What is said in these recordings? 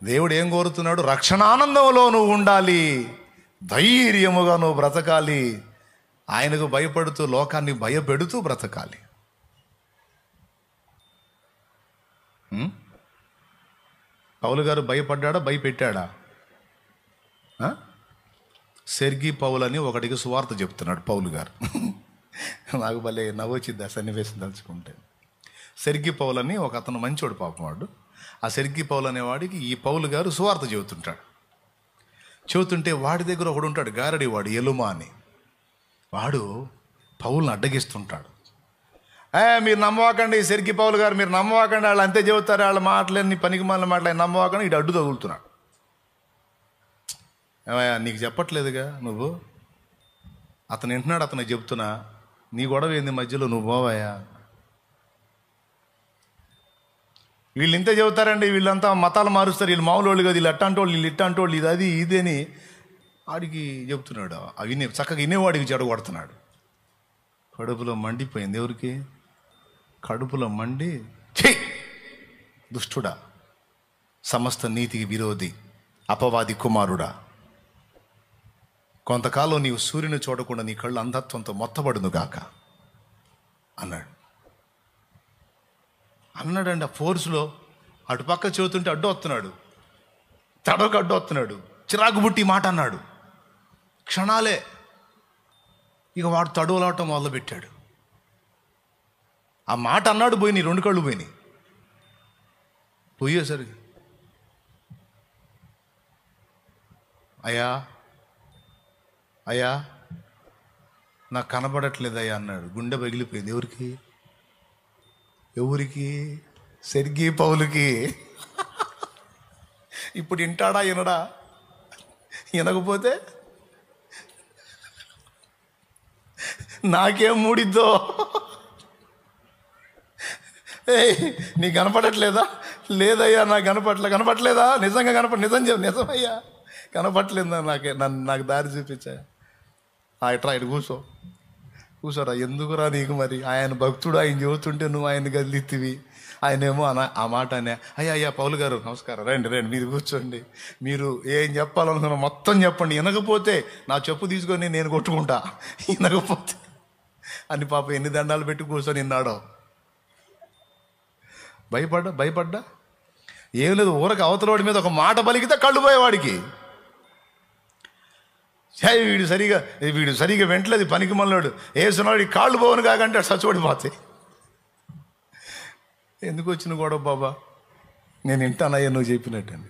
దేవుడు ఏం కోరుతున్నాడు? రక్షణానందంలో నువ్వు ఉండాలి, ధైర్యముగా నువ్వు బ్రతకాలి, ఆయనకు భయపడుతూ లోకాన్ని భయపెడుతూ బ్రతకాలి. పౌలు గారు భయపడ్డా, భయపెట్టాడా? సెర్గీ పౌలు అని ఒకటికి సువార్త చెప్తున్నాడు పౌలు గారు. నాకు భలే నవ్వొచ్చింది ఆ సన్నివేశం తలుచుకుంటే. సెర్గీ పౌలు అని ఒక అతను మంచోడు పాపం వాడు. ఆ సెర్గీ పౌలు అనేవాడికి ఈ పౌలు గారు సువార్త చెబుతుంటాడు. చెబుతుంటే వాడి దగ్గర ఒకడు ఉంటాడు, గారడి వాడు, ఎలుమా అని. వాడు పౌల్ని అడ్డగిస్తుంటాడు. మీరు నమ్మవాకండి, సెర్గీ పౌలు గారు మీరు నమ్మవాకండి, వాళ్ళు అంతే చెబుతారు, వాళ్ళ మాటలన్నీ పనికి మాలిన మాటలు నమ్మవాకండి. ఇటు అడ్డు తగులుతున్నాడు. ఏమయ్యా నీకు చెప్పట్లేదుగా నువ్వు? అతను వింటున్నాడు, అతను చెప్తున్నా, నీ గొడవ ఏంది మధ్యలో, నువ్వు పోవయ్యా. వీళ్ళు ఇంతే చెబుతారండి, వీళ్ళంతా మతాలు మారుస్తారు, వీళ్ళు మామూలు వాళ్ళు కదా, వీళ్ళు అట్టంటోళ్ళు, వీళ్ళు ఇట్టంటోళ్ళు, ఇది అది ఇదని ఆడికి చెబుతున్నాడు. అవి చక్కగా వినేవాడికి చెడగొడుతున్నాడు. కడుపులో మండిపోయింది. ఎవరికి? కడుపులో మండి, ఛీ దుష్టుడా, సమస్త నీతికి విరోధి, అపవాది కుమారుడా, కొంతకాలం నీవు సూర్యుని చూడకుండా నీ కళ్ళు అంధత్వంతో మొత్తబడును గాక అన్నాడండి. ఆ ఫోర్స్లో అటుపక్క చెబుతుంటే అడ్డు వస్తున్నాడు, తడవకు అడ్డు వస్తున్నాడు, చిరాకు బుట్టి మాట అన్నాడు. క్షణాలే ఇక వాడు తడువలాటం మొదలుపెట్టాడు. ఆ మాట అన్నాడు, పోయినాయి, 2 కళ్ళు పోయినాయి. పోయేసరికి అయ్యా అయ్యా నాకు కనబడట్లేదయ్యా అన్నాడు. గుండె పగిలిపోయింది. ఎవరికి? సెర్గీ పౌలుకి. ఇప్పుడు వింటాడా వినడా? వినకపోతే నాకేం మూడిద్దో. నీకు కనపడట్లేదా? లేదయ్యా నాకు కనపట్లేదా? నిజంగా నిజమయ్యా కనపట్లేదా? నాకు దారి చూపించా. ఇట్రా ఇటు కూర్చోరా. ఎందుకురా నీకు మరి? ఆయన భక్తుడు, ఆయన చెబుతుంటే నువ్వు ఆయన గదిలిత్తివి. ఆయనేమో ఆ మాట అనే, అయ్యా పౌలు గారు నమస్కారం, రండి మీరు కూర్చోండి, మీరు ఏం చెప్పాలనుకున్నా మొత్తం చెప్పండి, వినకపోతే నా చెప్పు తీసుకొని నేను కొట్టుకుంటా, వినకపోతే అని పాప ఎన్ని దండాలు పెట్టి కూర్చొని విన్నాడో. భయపడ్డా ఏం లేదు, ఊరక అవతలవాడి మీద ఒక మాట పలికితే కళ్ళు పోయేవాడికి. వీడు సరిగా వెంటలేదు, పనికి మళ్ళాడు, వేసున్నాడు, కాళ్ళు పోవను కాకంటే చచ్చిపడిపోతాయి. ఎందుకు వచ్చిన గొడవ బాబా? నేను వింటానయ్యా నువ్వు చెప్పినట్టని.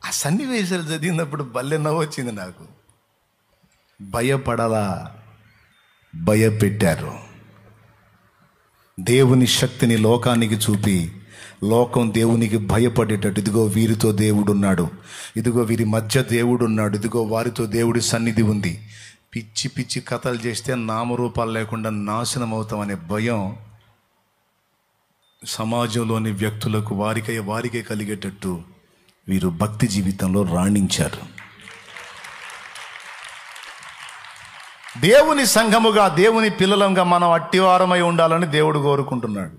ఆ సన్నివేశాలు చదివినప్పుడు భలే నవ్వు వచ్చింది నాకు. భయపడాలా? భయపెట్టారు. దేవుని శక్తిని లోకానికి చూపి లోకం దేవునికి భయపడేటట్టు, ఇదిగో వీరితో దేవుడున్నాడు, ఇదిగో వీరి మధ్య దేవుడున్నాడు, ఇదిగో వారితో దేవుడి సన్నిధి ఉంది. పిచ్చి పిచ్చి కథలు చేస్తే నామరూపాలు లేకుండా నాశనం అవుతామనే భయం సమాజంలోని వ్యక్తులకు వారికే కలిగేటట్టు వీరు భక్తి జీవితంలో రాణించారు. దేవుని సంఘముగా, దేవుని పిల్లలంగా మనం అట్టివారమై ఉండాలని దేవుడు కోరుకుంటున్నాడు.